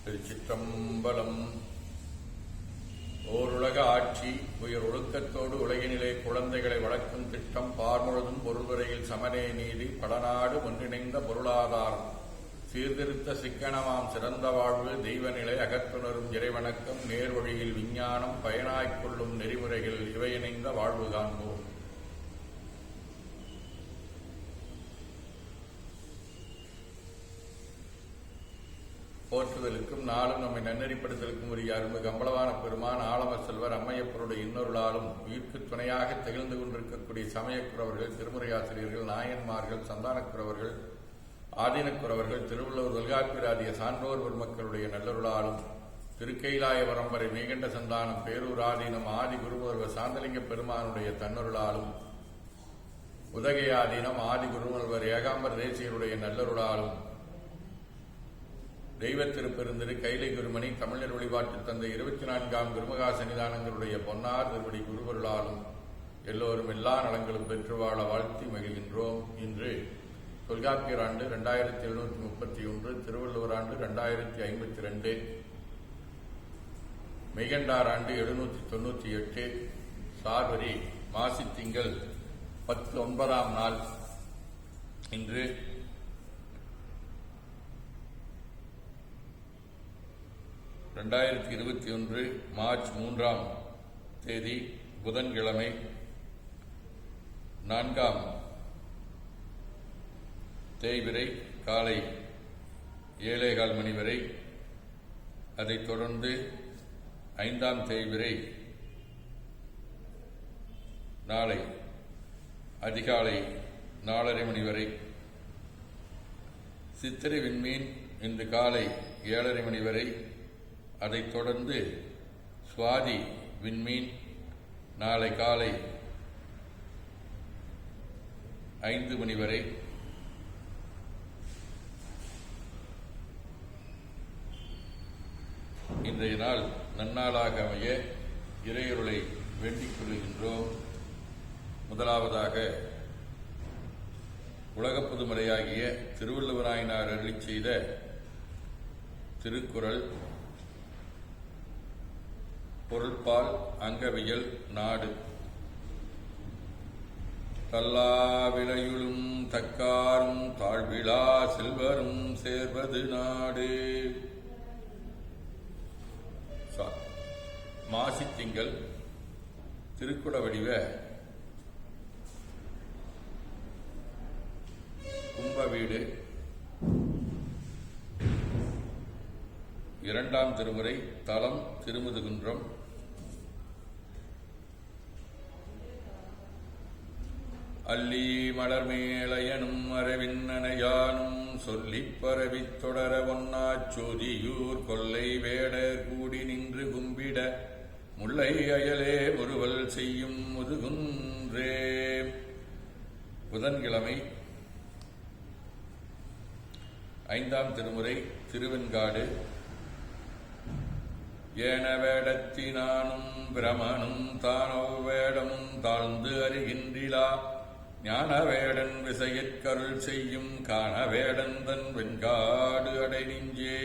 திருச்சிற்றம்பலம். ஓருலக ஆட்சி உயர் ஒழுக்கத்தோடு உலகினிலே குழந்தைகளை வளர்க்கும் திட்டம் பார்முழுதும் பொருள்துறையில் சமநே நீதி பலநாடு ஒன்றிணைந்த பொருளாதாரம் சீர்திருத்த சிக்கனமாம் சிறந்த வாழ்வு தெய்வநிலை அகத்துணரும் இறைவணக்கம் நேர்வழியில் விஞ்ஞானம் பயனாய்க்கொள்ளும் நெறிமுறைகள் இவையிணைந்த வாழ்வு காண்போம். போற்றுதலுக்கும் நாளும் நம்மை நன்னறிப்படுத்தலுக்கும் உரிய அரும்பு கம்பளவான பெருமான் ஆலமர் செல்வர் அம்மையப்பருடைய இன்னொருளாலும் உயிர்க்கு துணையாக திகழ்ந்து கொண்டிருக்கக்கூடிய சமயக்குறவர்கள், திருமுறையாசிரியர்கள், நாயன்மார்கள், சந்தானக்குறவர்கள், ஆதீனக்குறவர்கள், திருவள்ளுவர் தொல்காப்பியராதிய சான்றோர் பெருமக்களுடைய நல்லருளாலும் திருக்கைலாய வரம்பரை மேகண்ட சந்தானம் பேரூர் ஆதீனம் ஆதி குருமுதல்வர் சாந்தலிங்க பெருமானுடைய தன்னருளாலும் உதகையாதீனம் ஆதி குருமுதல்வர் ஏகாம்பர தேசியருடைய நல்லருளாலும் தெய்வ திருப்பெருந்திரு கைலை குருமணி தமிழர் வழிபாட்டு தந்தை 24ஆம் குருமகா சன்னிதானங்களுடைய பொன்னார் திருவடி குருவருளாலும் எல்லோரும் எல்லா நலங்களும் பெற்று வாழ வாழ்த்தி மகிழ்கின்றோம். இன்று தொல்காப்பியர் ஆண்டு 2731, திருவள்ளுவர் ஆண்டு 2052, மெய்கண்டார் ஆண்டு 798, சார்வரி மாசி திங்கள் 19ஆம் நாள். இன்று 2021 மார்ச் 3ஆம் தேதி புதன்கிழமை, 4ஆம் தேய்பிறை காலை 7:15 மணி வரை, அதைத் தொடர்ந்து 5ஆம் தேய்பிறை நாளை அதிகாலை 4:30 மணி வரை, சித்திரை விண்மீன் இன்று காலை 7:30 மணி வரை, அதைத் தொடர்ந்து சுவாதி விண்மீன் நாளை காலை 5 மணி வரை, இன்றைய நாள் நன்னாளாக அமைய இறையருளை வேண்டிக் கொள்கின்றோம். முதலாவதாக உலகப் புதுமறையாகிய திருவள்ளுவராயினார் அருளிச் செய்த திருக்குறள் பொருள்பால் அங்கவியல் நாடு. தல்லாவிளையுளும் தக்காரும் தாழ்விழா செல்வரும் சேர்வது நாடு. மாசித்திங்கள் திருக்குட வடிவ கும்ப வீடு 2ஆம் திருமுறை, தலம் திருமுதுகுன்றம். அல்லி மலர்மேலையனும் அரவின்னனையானும் சொல்லிப் பரவித் தொடர ஒன்னாச் சோதியூர் கொல்லை வேடர் கூடி நின்று கும்பிட முல்லை அயலே முறுவல் செய்யும் முதுகுன்றே. புதன்கிழமை, 5ஆம் திருமுறை திருவெண்காடு. ஏன வேடத்தினானும் பிரமனும் தானோ வேடமும் தாழ்ந்து அறிகின்றிலா ஞான வேடன் விசையற்கருள் செய்யும் காண வேடன் தன் வெண்காடு அடை நெஞ்சே.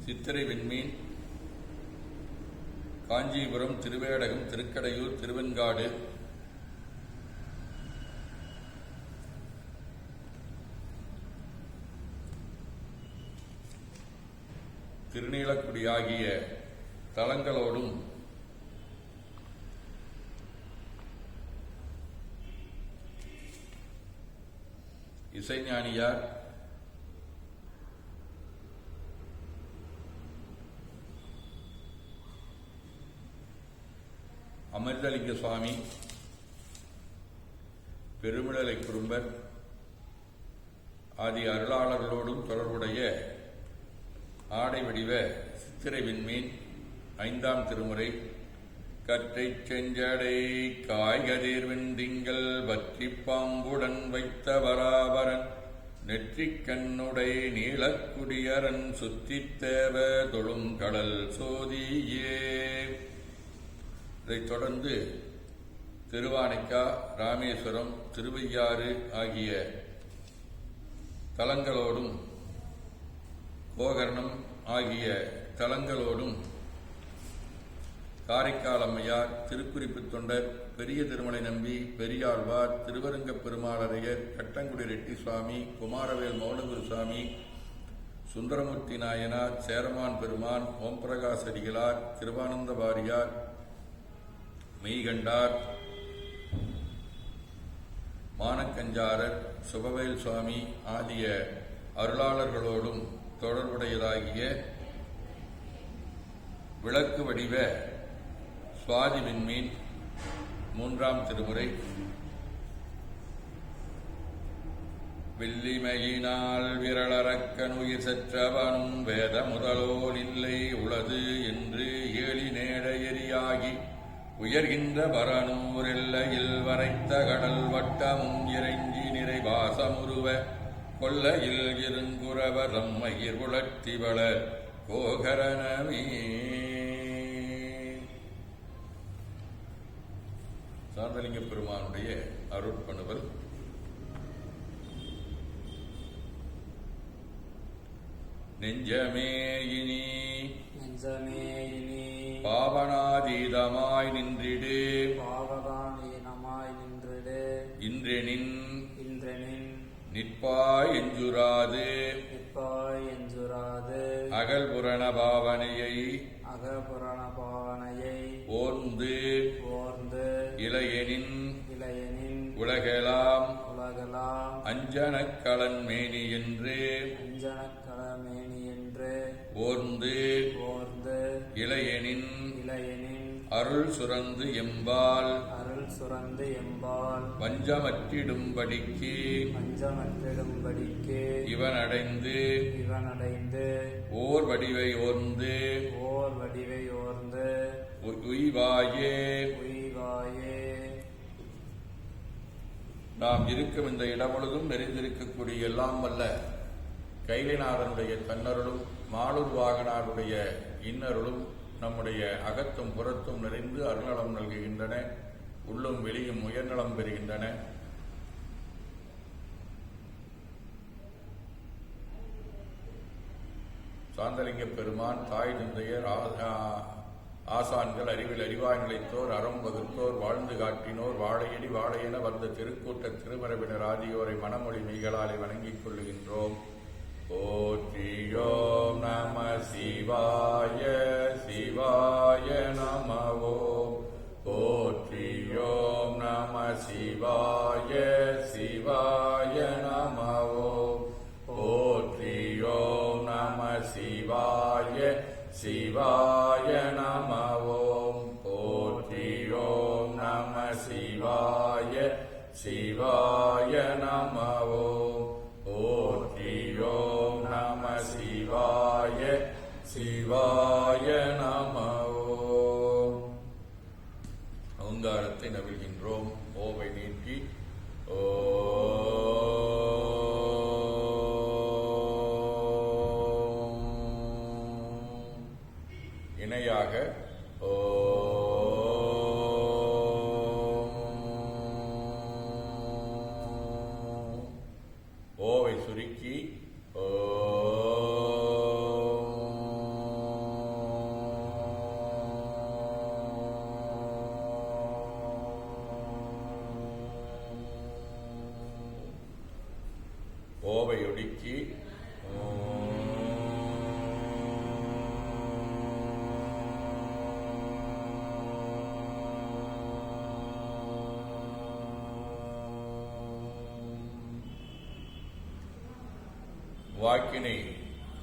சித்திரை விண்மீன் காஞ்சிபுரம், திருவேடகம், திருக்கடையூர், திருவெண்காடு. திருநீலக்குடி ஆகிய தலங்களோடும் இசைஞானியார் அமிர்தலிங்க சுவாமி, பெருமிழலை குறும்பர் ஆதி அருளாளர்களோடும் தொடர்புடைய ஆடை வடிவ சித்திரை விண்மீன் 5ஆம் திருமுறை கற்றைச் செஞ்சடை காய்கதிர் வெண்டிங்கள் வற்றிப் பாம்புடன் வைத்த பராபரன் நெற்றிக் கண்ணுடை நீலக்குடியரன் சுற்றித் தேவ தொழும் கடல் சோதியே. இதைத் தொடர்ந்து திருவானைக்கா, ராமேஸ்வரம், திருவையாறு ஆகிய தலங்களோடும் கோகர்ணம் ஆகிய தலங்களோடும் காரைக்கால் அம்மையார், திருக்குறிப்பு தொண்டர், பெரிய திருமலை நம்பி, பெரியாழ்வார், திருவரங்கப் பெருமாளரையர், கட்டங்குடி ரெட்டி சுவாமி, குமாரவேல் மௌனகுருசாமி, சுந்தரமூர்த்தி நாயனார், சேரமான் பெருமான், ஓம்பிரகாச அடிகளார், கிருபானந்த வாரியார், மெய்கண்டார், மானக்கஞ்சாரர், சுபவேல் சுவாமி ஆகிய அருளாளர்களோடும் தொடர்புடையதாகிய விளக்கு வடிவ சுவாதி விண்மீன் 3ஆம் திருமுறை. வெள்ளிமையினால் விரலறக்கனுயிர் செற்றவனும் வேத முதலோன் இல்லை உளது என்று ஏழி நேட எரியாகி உயர்கின்ற பரனூர் எல்லையில் வரைத்த கடல் வட்டமும் இறைஞ்சி நிறைவாசமுருவ கொல்லையில் இருங்குறவர் தம்மையிர் உளர்த்திவள கோகரணமே. சாந்தலிங்க பெருமானுடைய அருட்பணுவல். நெஞ்சமே இனி பாவனாதீதமாய் நின்றிடு இன்றெனின் நிற்பாய் எஞ்சுராது அகல்புரண பாவனையை ஓர்ந்து இளையனின் உலகெலாம் அஞ்சனக்கலன் மேனி என்று ஓர்ந்து இளையனின் அருள் சுரந்து எம்பால் வஞ்சமற்றிடும்படிக்கு இவனடைந்து ஓர் வடிவை ஓர்ந்து உய்வாயே. நாம் இருக்கும் இந்த இடமுழுதும் நிறைந்திருக்கக்கூடிய எல்லாம் வல்ல கைலைநாதனுடைய தன்னருளும் மாலூர் வாகனாருடைய இன்னருளும் நம்முடைய அகத்தும் புறத்தும் நிறைந்து அருள்நலம் நல்குகின்றன. உள்ளும் வெளியும் உயர்நலம் பெறுகின்றன. சாந்தலிங்க பெருமான், தாய் தந்தையர், ஆசான்கள், அறிவில் அறிவாய் நிலைத்தோர், அறம் வகுத்தோர், வாழ்ந்து காட்டினோர், வாழையடி வாழையென வந்த திருக்கூட்ட திருமரபினர் ஆகியோரை மனமொழி மெய்களாலே வணங்கிக் கொள்ளுகின்றோம். போற்றியோம் நம சிவாய சிவாய நமவோ. போற்றியோம் நம சிவாய சிவாய நமவோ. போற்றியோம் நம சிவாய சிவாய நமவோ. போற்றியோம் நம சிவாய சிவாய நமவோ. போற்றியோம் நம சிவாய சிவாய நமவோ. ஓங்காரத்தை நவிழ்கின்றோம். ஓவை நீக்கி ஓ இணையாக ஓ ஓவை சுருக்கி ஓ ஓவை ஒடுக்கி வாக்கினை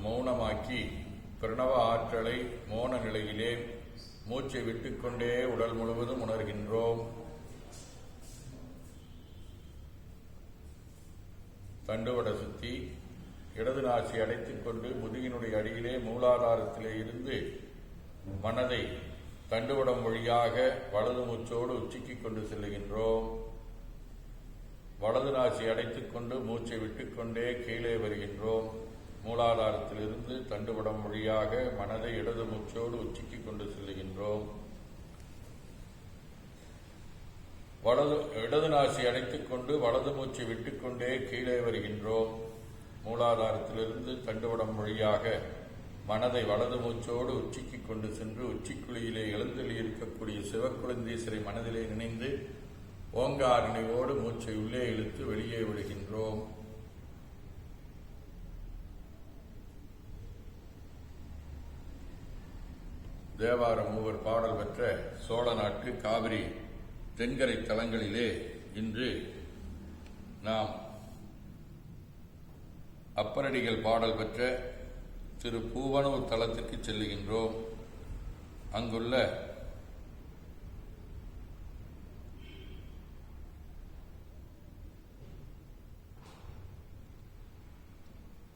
மௌனமாக்கி பிரணவ ஆற்றலை மௌன நிலையிலே மூச்சை விட்டுக்கொண்டே உடல் முழுவதும் உணர்கின்றோம். தண்டுவட சுத்தி இடது நாசி அடைத்துக் கொண்டு முதுகினுடைய அடியிலே மூலாதாரத்திலே இருந்து மனதை தண்டுவடம் வழியாக வலது மூச்சோடு உச்சிக்கு கொண்டு செல்லுகின்றோம். வலது நாசி அடைத்துக் கொண்டு மூச்சை விட்டுக்கொண்டே கீழே வருகின்றோம். மூலாதாரத்திலிருந்து தண்டுவடம் வழியாக மனதை இடது மூச்சோடு உச்சிக்கு கொண்டு செல்லுகின்றோம். இடது நாசி அடைத்துக் கொண்டு வலது மூச்சை விட்டுக்கொண்டே கீழே வருகின்றோம். மூலாதாரத்திலிருந்து தண்டுவடம் வழியாக மனதை வலது மூச்சோடு உச்சிக்கு கொண்டு சென்று உச்சிக்குழியிலே எழுந்தெளி இருக்கக்கூடிய சிவக்குழந்தீஸ்வரை மனதிலே நினைந்து ஓங்கார நினைவோடு மூச்சை உள்ளே இழுத்து வெளியே விடுகின்றோம். தேவார மூவர் பாடல் பெற்ற சோழ நாட்டு காவிரி தென்கரை தலங்களிலே இன்று நாம் அப்பரடிகள் பாடல் பெற்ற திரு பூவனூர் தலத்திற்கு செல்லுகின்றோம். அங்குள்ள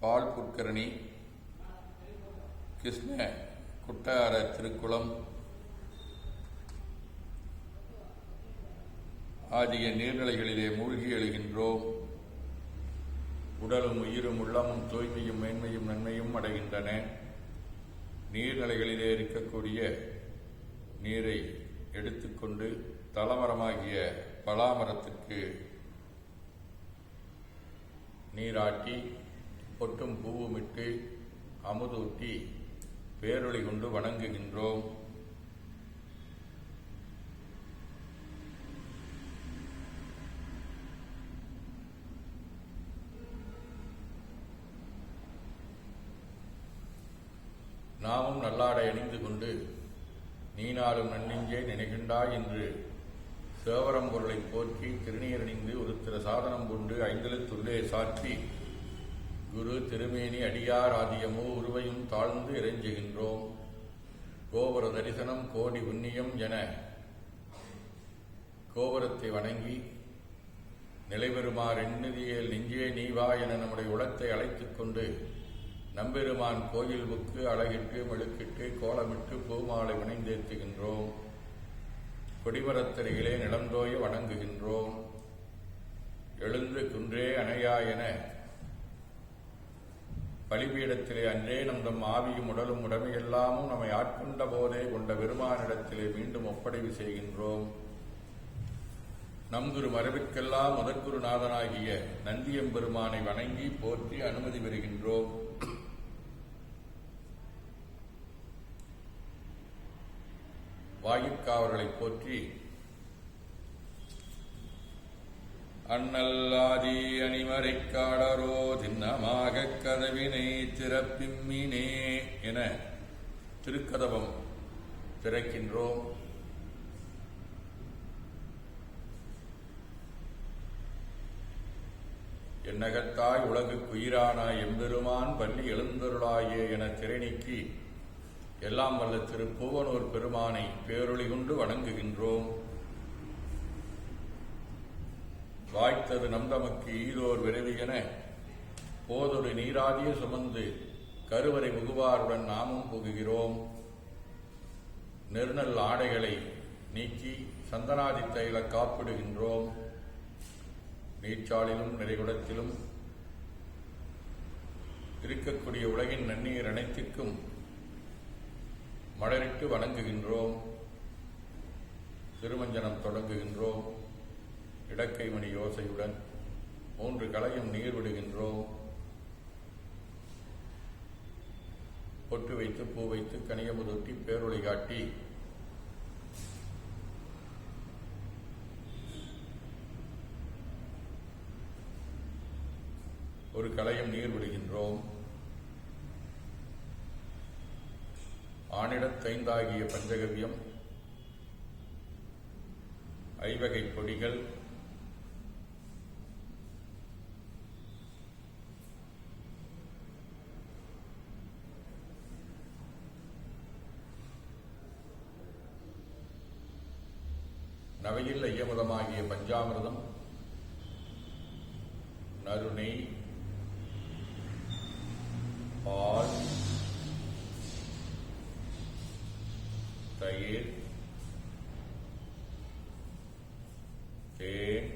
பால் புற்கரணி கிருஷ்ண குட்டார திருக்குளம் ஆகிய நீர்நிலைகளிலே மூழ்கி எழுகின்றோம். உடலும் உயிரும் உள்ளமும் தூய்மையும் மேன்மையும் நன்மையும் அடைகின்றன. நீர்நிலைகளிலே இருக்கக்கூடிய நீரை எடுத்துக்கொண்டு தலமரமாகிய பலாமரத்திற்கு நீராட்டி பொட்டும் பூவுமிட்டு அமுதூட்டி பேரொளி கொண்டு வணங்குகின்றோம். நாமும் நல்லாடை அணிந்து கொண்டு நீனாலும் நன்னெஞ்சே நினைகின்றாய் என்று சேவரம் பொருளை போற்றி திருநீர் அணிந்து ஒரு திரு சாதனம் கொண்டு ஐந்தெழுத்துள்ளே சாற்றி குரு திருமேனி அடியார் ஆதியமோ உருவையும் தாழ்ந்து இறைஞ்சுகின்றோம். கோபுர தரிசனம் கோடி புண்ணியம் என கோபுரத்தை வணங்கி நிலைபெறுமாறு எண்ணிதியேல் நெஞ்சே நீவா என நம்முடைய உலகத்தை அழைத்துக் கொண்டு நம்பெருமான் கோயில் புக்கு அழகிட்டு மெழுக்கிட்டு கோலமிட்டு பூமாலை வினைந்தேத்துகின்றோம். கொடிமரத்தருகிலே நிலந்தோய வணங்குகின்றோம். எழுந்து குன்றே அணையா என பலிபீடத்திலே அன்றே நம் ஆவியும் உடலும் உடமையெல்லாமும் நம்மை ஆட்கொண்ட போதே கொண்ட பெருமானிடத்திலே மீண்டும் ஒப்படைவு செய்கின்றோம். நம் குரு மரபிற்கெல்லாம் முதற்குருநாதனாகிய நந்தியம்பெருமானை வணங்கி போற்றி அனுமதி பெறுகின்றோம். வாயிற்காவர்களை போற்றி அண்ணல்லாதி அணிமறைக் காடரோ திண்ணமாகக் கதவினை திறப்பிம்மினே என திருக்கதவம் திறக்கின்றோம். என்னகத்தாய் உலகுக்கு உயிரானாய் எம்பெருமான் பள்ளி எழுந்தருளாயே என திரைநீக்கி எல்லாம் வல்ல திரு பூவனூர் பெருமானை பேரொளி கொண்டு வணங்குகின்றோம். வாய்த்தது நம்தமக்கு ஈரோர் விரைவு என போதொரு நீராதிய சுமந்து கருவறை முகுவாருடன் நாமும் புகுகிறோம். நெருநல் ஆடைகளை நீக்கி சந்தனாதி தைல காப்பிடுகின்றோம். நீர்ச்சாலிலும் நிறைகுடத்திலும் இருக்கக்கூடிய உலகின் நன்னீர் அனைத்திற்கும் மலரிட்டு வணங்குகின்றோம். திருமஞ்சனம் தொடங்குகின்றோம். இடக்கை மணி யோசையுடன் 3 களையும் நீர் விடுகின்றோம். பொட்டு வைத்து பூ வைத்து கனியமுதொட்டி பேரொளி காட்டி ஒரு களையும் நீர் விடுகின்றோம். ஆனிடத்தைந்தாகிய பஞ்சகவியம், ஐவகை பொடிகள், நவையில் ஐயமுதமாகிய பஞ்சாமிர்தம், நறுநெய், பால், தயிர், தேன்,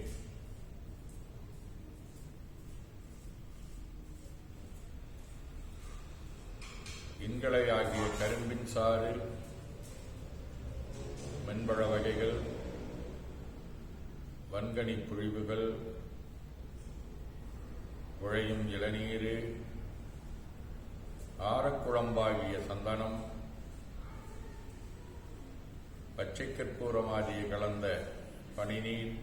இன்களை ஆகிய கரும்பின் சாறு, மென்பழ வகைகள், வன்கனி புழிவுகள், உழையும் இளநீர், ஆரக்குழம்பாகிய சந்தனம், பச்சை கற்பூரமாதிய கலந்த பனிநீர்,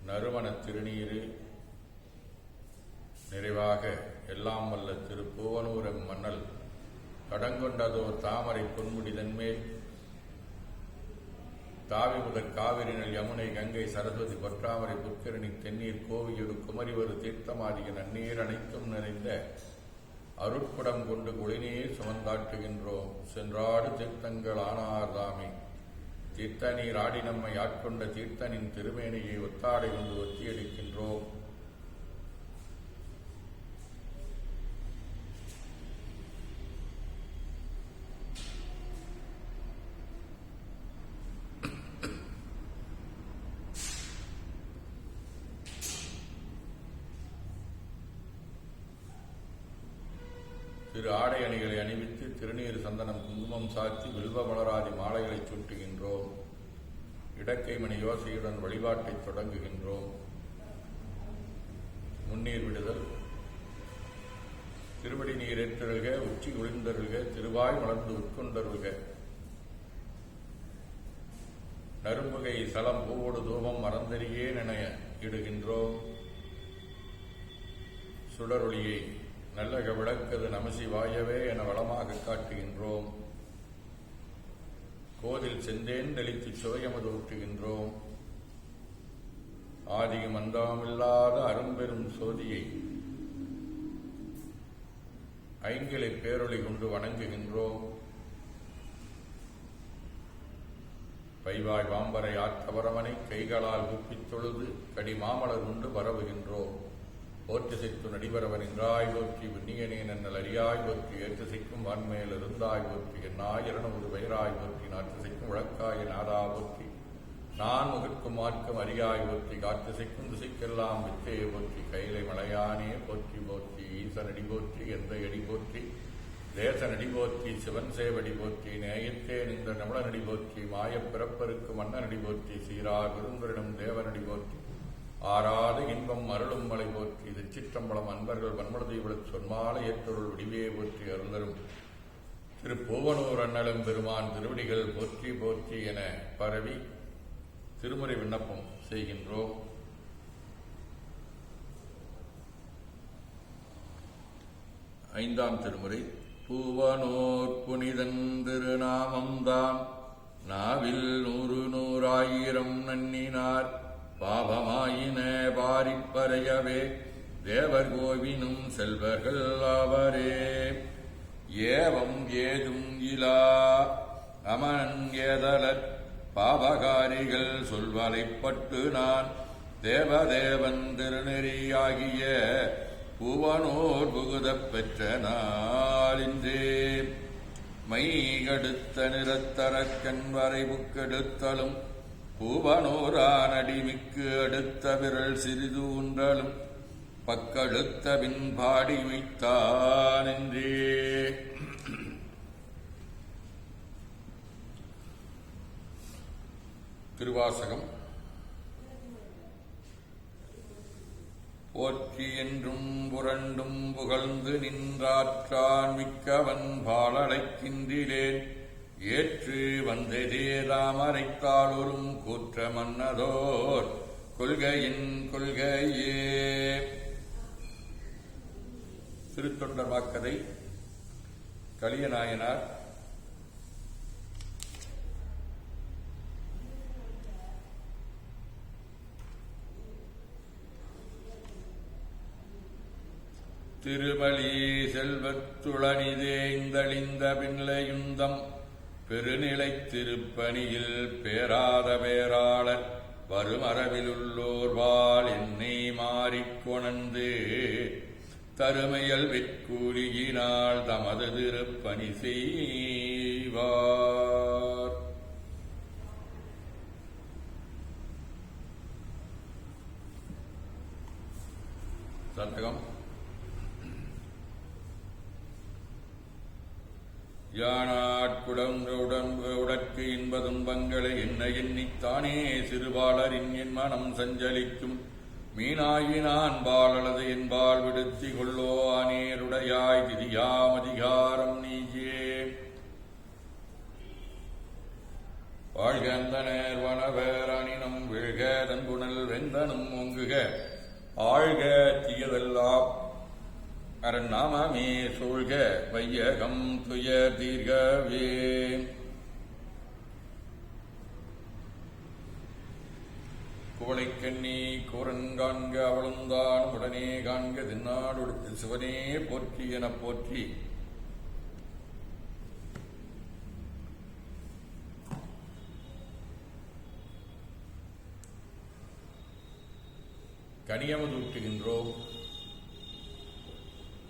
நறுமண திருநீர், நிறைவாக எல்லாம் வல்ல திருப்பூவனூரம் மன்னல் கடங்கொண்டதோர் தாமரை பொன்முடிதன்மேல் தாவி முதற் காவிரி நெல் யமுனை கங்கை சரஸ்வதி பொற்றாமரை புற்கரணி தென்னீர் கோவியொரு குமரிவரு தீர்த்தமாதிய நன்னீர் அனைத்தும் நிறைந்த அருட்புடம் கொண்டு குளிநீர் சுமந்தாட்டுகின்றோம். சென்றாடு தீர்த்தங்கள் ஆனார்தாமே தீர்த்த நீர் ஆடி நம்மை ஆட்கொண்ட தீர்த்தனின் திருமேனியை ஒத்தாடை கொண்டு ஒத்தியடிக்கின்றோம். திரு ஆடை அணிகளை அணிவித்து திருநீர் சந்தனம் குங்குமம் சாத்தி வில்வ மலராதி மாலைகளை சூட்டுகின்றோம். இடக்கைமணி யோசையுடன் வழிபாட்டை தொடங்குகின்றோம். முன்னீர் விடுதல், திருவடி நீர் ஏற்றருக, உச்சி ஒளிந்தருக, திருவாய் மலர்ந்து உட்கொண்டருக, நரும்புகை சலம் பூவோடு தூபம் மறந்தறியேன் என இடுகின்றோம். சுடரொளியை நல்லக விளக்கது நமசிவாயவே என வளமாக காட்டுகின்றோம். கோதில் செந்தேன் தெளித்து சுவையமது ஊற்றுகின்றோம். ஆதியும் அந்தமில்லாத அரும்பெரும் சோதியை ஐங்கிலை பேரொளி கொண்டு வணங்குகின்றோம். பைவாய் வாம்பரை ஆத்தவரமனை கைகளால் குப்பித் தொழுது கடி மாமலர் உண்டு பரவுகின்றோம். போற்றிசைத்து நடிபரவன் என்றாய் போற்றி விண்ணியனே நன்னல் அறியாய் போற்றி ஏற்றுசைக்கும் வான்மேல் இருந்தாய் போற்றி என்னாய் ஒரு பெயராய் போற்றி நாற்றுசைக்கும் விளக்காய நாதா போற்றி நான் முகற்கும் மார்க்கம் அறியாய் போற்றி காற்றுசைக்கும் திசைக்கெல்லாம் வித்தையை போற்றி கைலை மலையானே போற்றி போற்றி ஈசனடி போற்றி எந்த எடி போற்றி தேசநடி போற்றி சிவன் சேவடி போற்றி நேயத்தே நின்ற நமுடனடி போற்றி மாயப் பிறப்பருக்கு மன்னனடி போற்றி சீரார் விருந்தரிடம் தேவனடி போற்றி ஆறாத இன்பம் அருளும் மலை போற்றி திருச்சிற்றம்பலம் அன்பர்கள் வன்மலதீவளுக்கு சொன்மாலை ஏற்றொருள் விடிவே போற்றி அருந்தரும் திருப்பூவனூர் அண்ணலும் பெருமான் திருவடிகள் போற்றி போற்றி என பரவி திருமுறை விண்ணப்பம் செய்கின்றோம். ஐந்தாம் திருமுறை. பூவனோர் புனிதன் திருநாமம்தாம் நாவில் 100,000 நன்னினார் பாவமாயின பாரிப்பறையவே தேவர் கோவினும் செல்வர்கள் அவரே. ஏவம் ஏதும் இலா அமன் ஏதலற் பாவகாரிகள் சொல்வலைப்பட்டு நான் தேவதேவன் திருநெறியாகிய பூவனோர் புகுதப் பெற்ற நாளின்றே. மைகடுத்த நிறத்தரக்கன் வரை புக்கெடுத்தலும் பூவனோரான் அடிமிக்கு அடுத்த விரல் சிறிது உன்றலும் பக்கடுத்த பின்பாடி வைத்தானென்றே. திருவாசகம். போற்றி என்றும் புரண்டும் புகழ்ந்து நின்றாற்றான் மிக்கவன் பாலடைக்கின்றிலேன் ஏற்று வந்ததேதாமரைத்தாளொரும் கூற்ற மன்னதோர் கொள்கையின் கொள்கையே. திருத்தொண்டர் வாக்கதை கலியநாயனார். திருமலி செல்வத்துளனிதேந்தளிந்த பின்லையுந்தம் பெருநிலைத் திருப்பணியில் பேராத பேராளர் வருமரவிலுள்ளோர்வாள் என்னை மாறிக்கொணந்து தருமையல் விற்கூலியினால் தமது திருப்பணி செய்வார். சதகம். யானாட்குடற்கு இன்ப துன்பங்களை என்ன எண்ணித்தானே சிறுபாலரின் என் மனம் சஞ்சலிக்கும் மீனாயினான் பாலளது என்பால் விடுத்தி கொள்ளோ அநேருடையாய் திரியாமதிகாரம் நீயே. வாழ்கந்தனர் வனவேரணினம் விழ்க தன்புணல் வெந்தனும் ஒங்குக ஆழ்க தீயதெல்லாம் அரண்நாமே சூழ்க வையகம் துய தீர்கவே. குவளைக்கண்ணி கூரன் காண்க அவளுந்தான் உடனே காண்க தின்னாடு சிவனே போற்றி எனப் போற்றி. கனியமதூட்டுகின்றோம்.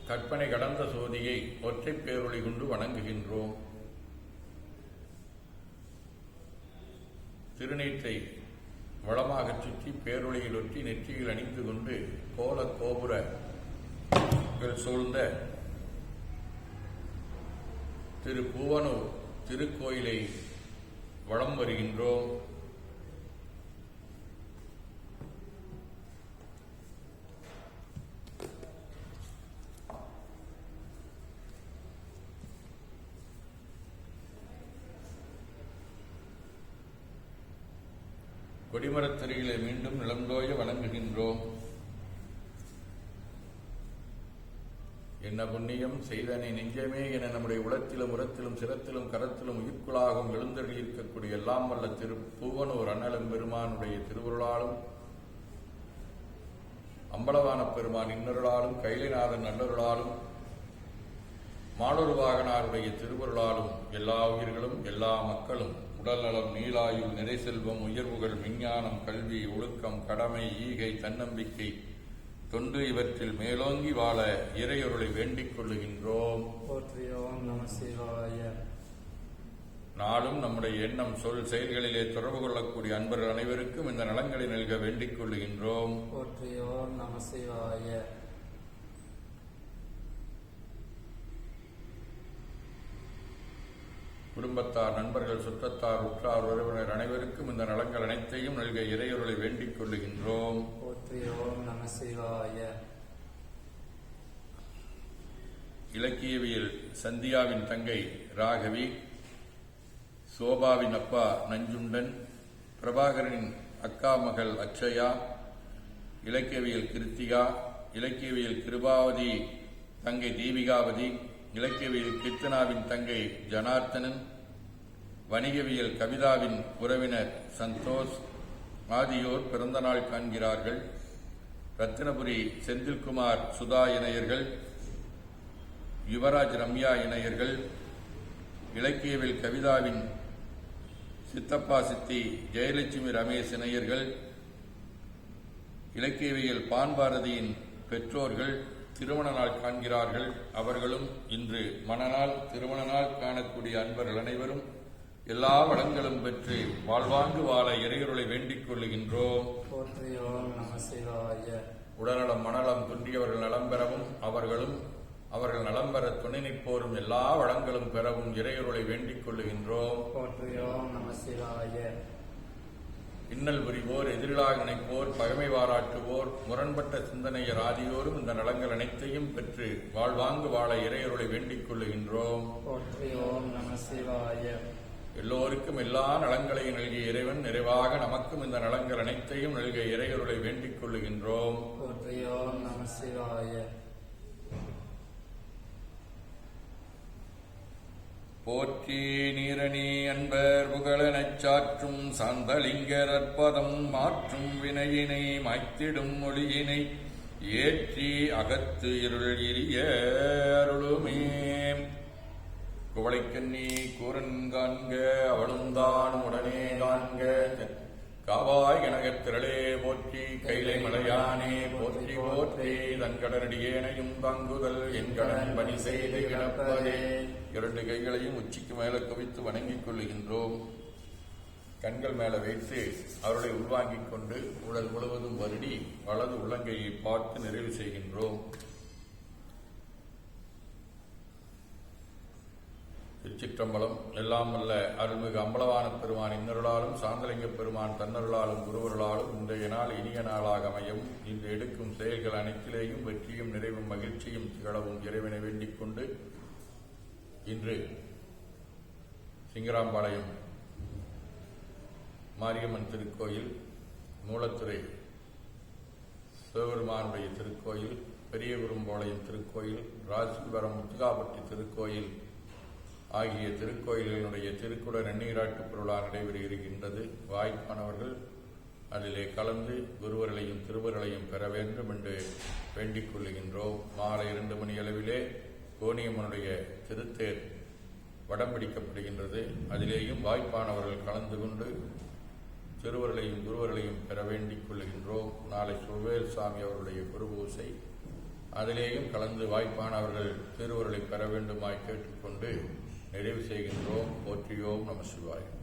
கற்பனை கடந்த சோதியை ஒற்றைப் பேரொளி கொண்டு வணங்குகின்றோம். திருநீற்றை வளமாகச் சுற்றி பேரொளியில் ஒற்றி நெற்றியில் அணிந்து கொண்டு கோல கோபுரங்கள் சூழ்ந்த திரு பூவனூர் திருக்கோயிலை வலம் வருகின்றோம். கொடிமரத்தருகிலே மீண்டும் நிலந்தோய வணங்குகின்றோம். என்ன புண்ணியம் செய்தனை நெஞ்சமே என நம்முடைய உளத்திலும் உரத்திலும் சிரத்திலும் கரத்திலும் உயிர்க்குளாகவும் எழுந்தருளியிருக்கக்கூடிய எல்லாம் வல்ல திரு பூவனூர் அண்ணலும் பெருமானுடைய திருவுருளாலும் அம்பலவான பெருமான் இன்னொருளாலும் கைலைநாதன் நல்லொருளாலும் மாடொரு வாகனாருடைய திருவுருளாலும் எல்லா உயிர்களும் எல்லா மக்களும் உடல்நலம் நீலாயுள் நிறை செல்வம் உயர்வுகள் விஞ்ஞானம் கல்வி ஒழுக்கம் கடமை ஈகை தன்னம்பிக்கை தொண்டு இவற்றில் மேலோங்கி வாழ இறையொருளை வேண்டிக் கொள்ளுகின்றோம். நாளும் நம்முடைய எண்ணம் சொல் செயல்களிலே தொடர்பு கொள்ளக்கூடிய அன்பர்கள் அனைவருக்கும் இந்த நலங்களை நல்க வேண்டிக் கொள்ளுகின்றோம். குடும்பத்தார் நண்பர்கள் சுற்றத்தார் உற்றார் உறவினர் அனைவருக்கும் இந்த நலங்கள் அனைத்தையும் நல்க இறையொருளை வேண்டிக் கொள்ளுகின்றோம். இலக்கியவியல் சந்தியாவின் தங்கை ராகவி, சோபாவின் அப்பா நஞ்சுண்டன், பிரபாகரனின் அக்கா மகள் அக்ஷயா, இலக்கியவியல் கிருத்திகா, இலக்கியவியல் கிருபாவதி தங்கை தீபிகாவதி, இலக்கியவியல் கீர்த்தனாவின் தங்கை ஜனார்த்தனன், வணிகவியல் கவிதாவின் உறவினர் சந்தோஷ் ஆகியோர் பிறந்த நாள் காண்கிறார்கள். ரத்தினபுரி செந்தில்குமார் சுதா இணையர்கள், யுவராஜ் ரம்யா இணையர்கள், இலக்கியவியல் கவிதாவின் சித்தப்பா சித்தி ஜெயலட்சுமி ரமேஷ் இணையர்கள், இலக்கியவியல் பான்பாரதியின் பெற்றோர்கள் திருமண நாள் காண்கிறார்கள். அவர்களும் இன்று மணநாள் திருமண நாள் காணக்கூடிய அன்பர்கள் அனைவரும் எல்லா வளங்களும் பெற்று வாழ்வாங்கு வாழ இறையொருளை வேண்டிக் கொள்ளுகின்றோம். உடல்நலம் மனநலம் குன்றியவர்கள் நலம் பெறவும் அவர்களும் அவர்கள் நலம் பெற துணை நிற்போரும் எல்லா வளங்களும் பெறவும் இறையொருளை வேண்டிக் கொள்ளுகின்றோம். இன்னல் புரிவோர், எதிரிலாக நினைப்போர், பகைமை பாராட்டுவோர், முரண்பட்ட சிந்தனையர் ஆகியோரும் இந்த நலங்கள் அனைத்தையும் பெற்று வாழ்வாங்கு வாழ இறையொருளை வேண்டிக் கொள்ளுகின்றோம். எல்லோருக்கும் எல்லா நலங்களையும் நல்கிய இறைவன் நிறைவாக நமக்கும் இந்த நலங்கள் அனைத்தையும் நல்கிய இறையொருளை வேண்டிக் கொள்ளுகின்றோம். போற்றி நீரணி அன்பர் புகழனச் சாற்றும் சாந்தலிங்கர் அற்பதம் மாற்றும் வினையினை மாய்த்திடும் மொழியினை ஏற்றி அகத்து இருள் எரிய அருளுமே. குவளைக்கண்ணி கூரன் காண்க அவளுந்தான் உடனே காண்க காவாய் கனகத் திரளே போற்றி கைலை மலையானே போற்றி போற்றி தன்கடனடியேனையும் தாங்குதல் என் கடன் பணி செய்து கிடப்பதே. இரண்டு கைகளையும் உச்சிக்கு மேல குவித்து வணங்கிக் கொள்ளுகின்றோம். கண்கள் மேலே வைத்து அவர்களை உள்வாங்கிக் கொண்டு உடல் முழுவதும் வருடி வலது உள்ளங்கையை பார்த்து நிறைவு செய்கின்றோம். திருச்சிற்றம்பலம். எல்லாம் வல்ல அருள்மிகு அம்பலவான பெருமான் இன்னருளாலும் சாந்தலிங்க பெருமான் தன்னருளாலும் குருவருளாலும் இன்றைய நாள் இனிய நாளாக அமையும். இன்று எடுக்கும் செயல்கள் அனைத்திலேயும் வெற்றியும் நிறைவும் மகிழ்ச்சியும் திகழவும் இறைவனை வேண்டிக் கொண்டு இன்று சிங்கராம்பாளையம் மாரியம்மன் திருக்கோயில், மூலத்துறை சிவபெருமானுடைய திருக்கோயில், பெரிய குரும்பாளையம் திருக்கோயில், ராசிபுரம் முத்துகாப்பட்டி திருக்கோயில் ஆகிய திருக்கோயில்களுடைய திருக்குட நன்னீராட்டு பொருளா நடைபெற இருக்கின்றது. வாய்ப்பானவர்கள் அதிலே கலந்து குருவர்களையும் திருவர்களையும் பெற வேண்டும் என்று வேண்டிக் கொள்ளுகின்றோம். மாலை 2 மணி அளவிலே கோணியம்மனுடைய திருத்தேர் வடம் பிடிக்கப்படுகின்றது. அதிலேயும் வாய்ப்பானவர்கள் கலந்து கொண்டு திருவர்களையும் குருவர்களையும் பெற வேண்டிக் கொள்ளுகின்றோம். நாளை சுவேல் சாமி அவருடைய குருபூசை, அதிலேயும் கலந்து வாய்ப்பானவர்கள் திருவர்களை பெற வேண்டுமாய் கேட்டுக்கொண்டு நிறைவு செய்கின்றோம். போற்றியோம் நம சிவாயம்.